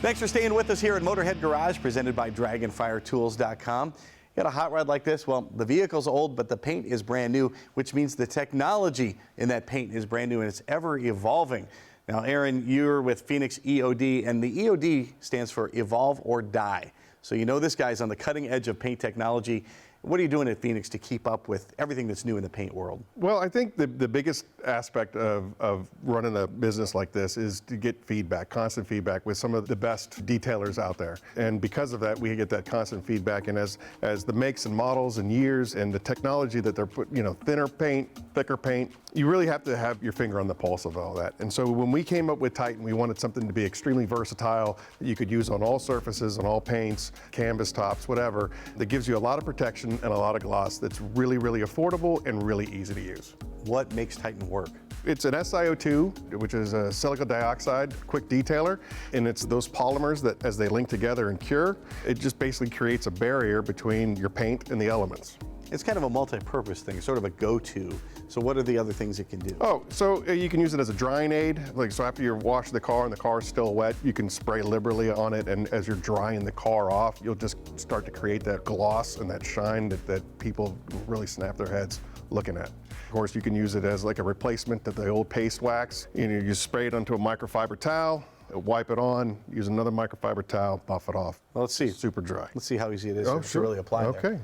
Thanks for staying with us here at MotorHead Garage, presented by DragonFireTools.com. You got a hot rod like this? Well, the vehicle's old, but the paint is brand new, which means the technology in that paint is brand new and it's ever evolving. Now, Aaron, you're with Phoenix E.O.D, and the E.O.D stands for Evolve or Die. So you know this guy's on the cutting edge of paint technology. What are you doing at Phoenix to keep up with everything that's new in the paint world? Well, I think the biggest aspect of running a business like this is to get feedback, constant feedback with some of the best detailers out there. And because of that, we get that constant feedback. And as the makes and models and years and the technology that they're putting, thinner paint, thicker paint, you really have to have your finger on the pulse of all that. And so when we came up with Titan, we wanted something to be extremely versatile that you could use on all surfaces, on all paints, canvas tops, whatever, that gives you a lot of protection and a lot of gloss that's really, really affordable and really easy to use. What makes Titan work? It's an SiO2, which is a silicon dioxide quick detailer, and it's those polymers that as they link together and cure, it just basically creates a barrier between your paint and the elements. It's kind of a multi-purpose thing, sort of a go-to. So what are the other things it can do? Oh, so you can use it as a drying aid. So after you wash the car and the car is still wet, you can spray liberally on it, and as you're drying the car off, you'll just start to create that gloss and that shine that people really snap their heads looking at. Of course, you can use it as like a replacement to the old paste wax. You spray it onto a microfiber towel, wipe it on, use another microfiber towel, buff it off. Well, let's see. Super dry. Let's see how easy it is to really apply there. Okay.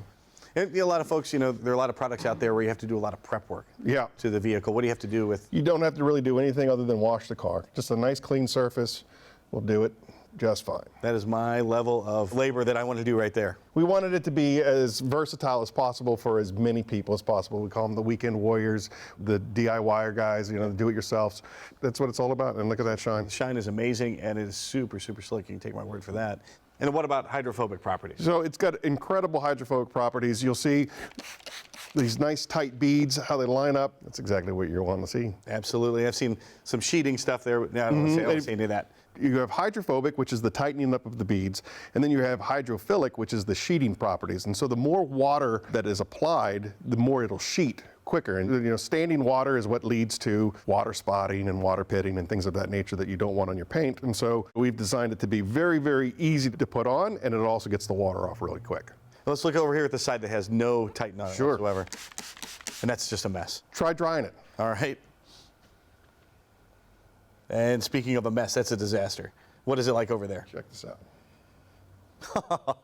And a lot of folks, there are a lot of products out there where you have to do a lot of prep work to the vehicle. What do you have to do with? You don't have to really do anything other than wash the car. Just a nice clean surface will do it just fine. That is my level of labor that I want to do right there. We wanted it to be as versatile as possible for as many people as possible. We call them the weekend warriors, the DIYer guys, the do-it-yourselves. That's what it's all about, and look at that shine. The shine is amazing, and it is super, super slick. You can take my word for that. And what about hydrophobic properties? So it's got incredible hydrophobic properties. You'll see these nice tight beads, how they line up. That's exactly what you're wanting to see. Absolutely. I've seen some sheeting stuff there. No, I don't want to say any of that. You have hydrophobic, which is the tightening up of the beads, and then you have hydrophilic, which is the sheeting properties. And so the more water that is applied, the more it'll sheet quicker. And standing water is what leads to water spotting and water pitting and things of that nature that you don't want on your paint. And so we've designed it to be very, very easy to put on, and it also gets the water off really quick. Let's look over here at the side that has no Titan on it whatsoever. And that's just a mess. Try drying it. All right. And speaking of a mess, that's a disaster. What is it like over there? Check this out.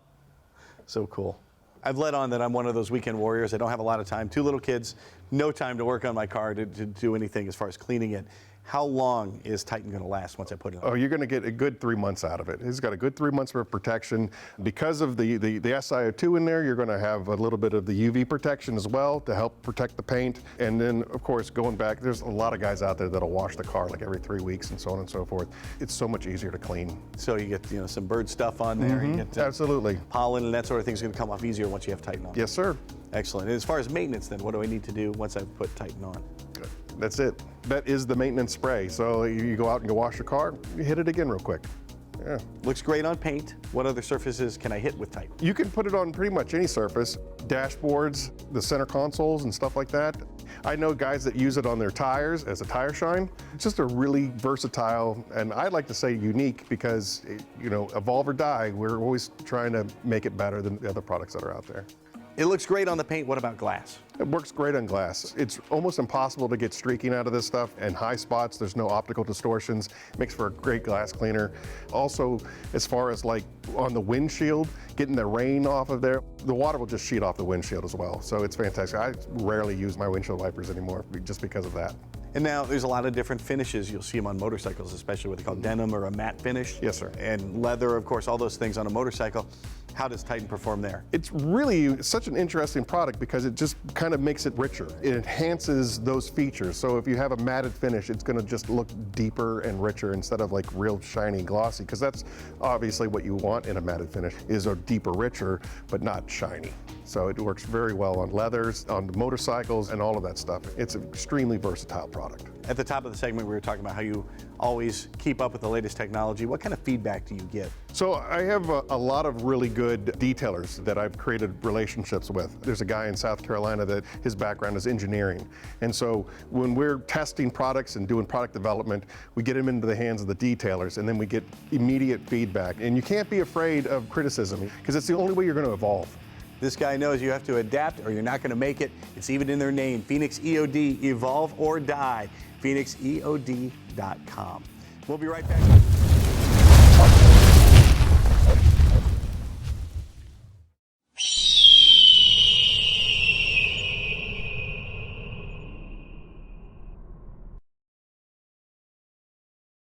So cool. I've let on that I'm one of those weekend warriors. I don't have a lot of time. 2 little kids, no time to work on my car to do anything as far as cleaning it. How long is Titan going to last once I put it on? Oh, you're going to get a good 3 months out of it. It's got a good 3 months of protection. Because of the SiO2 in there, you're going to have a little bit of the UV protection as well to help protect the paint. And then, of course, going back, there's a lot of guys out there that'll wash the car like every 3 weeks and so on and so forth. It's so much easier to clean. So you get some bird stuff on there. You get, absolutely. Pollen and that sort of thing is going to come off easier once you have Titan on. Yes, sir. Excellent. And as far as maintenance, then, what do I need to do once I've put Titan on? Good. That's it. That is the maintenance spray. So you go out and you wash your car, you hit it again real quick. Yeah. Looks great on paint. What other surfaces can I hit with Titan? You can put it on pretty much any surface. Dashboards, the center consoles and stuff like that. I know guys that use it on their tires as a tire shine. It's just a really versatile, and I like to say unique, because evolve or die, we're always trying to make it better than the other products that are out there. It looks great on the paint. What about glass? It works great on glass. It's almost impossible to get streaking out of this stuff, and high spots, there's no optical distortions. Makes for a great glass cleaner. Also, as far as like on the windshield, getting the rain off of there, the water will just sheet off the windshield as well. So it's fantastic. I rarely use my windshield wipers anymore just because of that. And now there's a lot of different finishes. You'll see them on motorcycles, especially what they call denim or a matte finish. Yes, sir. And leather, of course, all those things on a motorcycle. How does Titan perform there? It's really such an interesting product because it just kind of makes it richer. It enhances those features. So if you have a matted finish, it's going to just look deeper and richer instead of like real shiny glossy, because that's obviously what you want in a matted finish, is a deeper, richer, but not shiny. So it works very well on leathers, on motorcycles, and all of that stuff. It's an extremely versatile product. At the top of the segment, we were talking about how you always keep up with the latest technology. What kind of feedback do you get? So I have a lot of really good detailers that I've created relationships with. There's a guy in South Carolina that his background is engineering. And so when we're testing products and doing product development, we get them into the hands of the detailers, and then we get immediate feedback. And you can't be afraid of criticism, because it's the only way you're going to evolve. This guy knows you have to adapt or you're not going to make it. It's even in their name, Phoenix E.O.D, evolve or die, PhoenixEOD.com. We'll be right back.